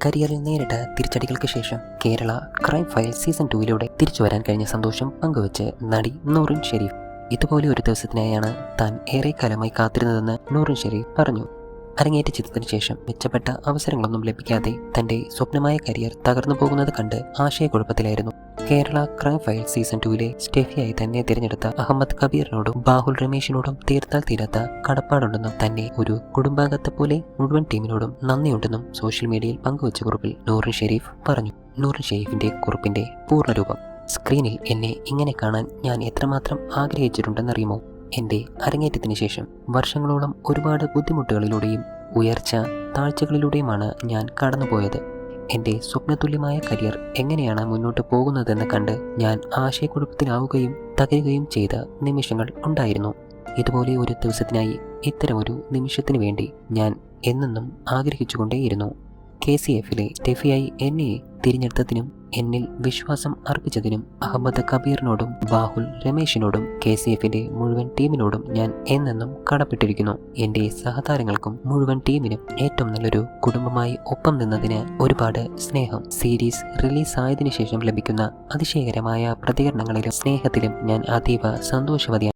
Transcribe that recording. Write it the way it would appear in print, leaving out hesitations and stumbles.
കരിയറിൽ നേരിട്ട തിരിച്ചടികൾക്ക് ശേഷം കേരള ക്രൈം ഫയൽ സീസൺ 2 തിരിച്ചു വരാൻ കഴിഞ്ഞ സന്തോഷം പങ്കുവച്ച് നടി നൂറിൻ ഷെരീഫ്. ഇതുപോലെ ഒരു ദിവസത്തിനായാണ് താൻ ഏറെക്കാലമായി കാത്തിരുന്നതെന്ന് നൂറിൻ ഷെരീഫ് പറഞ്ഞു. അരങ്ങേറ്റ ചിത്രത്തിന് ശേഷം മെച്ചപ്പെട്ട അവസരങ്ങളൊന്നും ലഭിക്കാതെ തന്റെ സ്വപ്നമായ കരിയർ തകർന്നു പോകുന്നത് കണ്ട് ആശയക്കുഴപ്പത്തിലായിരുന്നു. കേരള ക്രൈം ഫയൽ സീസൺ 2 സ്റ്റെഫിയായി തന്നെ തിരഞ്ഞെടുത്ത അഹമ്മദ് കബീറിനോടും ബാഹുൽ രമേശിനോടും തീർത്താൽ തീരാത്ത കടപ്പാടുണ്ടെന്നും തന്നെ ഒരു കുടുംബാംഗത്തെ പോലെ മുഴുവൻ ടീമിനോടും നന്ദിയുണ്ടെന്നും സോഷ്യൽ മീഡിയയിൽ പങ്കുവച്ച കുറിപ്പിൽ നൂറിൻ ഷെരീഫ് പറഞ്ഞു. നൂറിൻ ഷെരീഫിന്റെ കുറിപ്പിന്റെ പൂർണ്ണരൂപം. സ്ക്രീനിൽ എന്നെ ഇങ്ങനെ കാണാൻ ഞാൻ എത്രമാത്രം ആഗ്രഹിച്ചിട്ടുണ്ടെന്നറിയുമോ? എൻ്റെ അരങ്ങേറ്റത്തിന് ശേഷം വർഷങ്ങളോളം ഒരുപാട് ബുദ്ധിമുട്ടുകളിലൂടെയും ഉയർച്ച താഴ്ചകളിലൂടെയുമാണ് ഞാൻ കടന്നുപോയത്. എൻ്റെ സ്വപ്നതുല്യമായ കരിയർ എങ്ങനെയാണ് മുന്നോട്ട് പോകുന്നതെന്ന് കണ്ട് ഞാൻ ആശയക്കുഴപ്പത്തിലാവുകയും തകരുകയും ചെയ്ത നിമിഷങ്ങൾ ഉണ്ടായിരുന്നു. ഇതുപോലെ ഒരു ദിവസത്തിനായി ഇത്തരമൊരു നിമിഷത്തിന് വേണ്ടി ഞാൻ എന്നെന്നും ആഗ്രഹിച്ചുകൊണ്ടേയിരുന്നു. KCFലെ സ്റ്റെഫിയായി എന്നെ തിരഞ്ഞെടുത്തതിനും എന്നിൽ വിശ്വാസം അർപ്പിച്ചതിനും അഹമ്മദ് കബീറിനോടും ബാഹുൽ രമേശിനോടും KCFന്റെ മുഴുവൻ ടീമിനോടും ഞാൻ എന്നെന്നും കടപ്പെട്ടിരിക്കുന്നു. എൻ്റെ സഹതാരങ്ങൾക്കും മുഴുവൻ ടീമിനും ഏറ്റവും നല്ലൊരു കുടുംബമായി ഒപ്പം നിന്നതിന് ഒരുപാട് സ്നേഹം. സീരീസ് റിലീസ് ആയതിനു ശേഷം ലഭിക്കുന്ന അതിശയകരമായ പ്രതികരണങ്ങളിലും സ്നേഹത്തിലും ഞാൻ അതീവ സന്തോഷവതിയാണ്.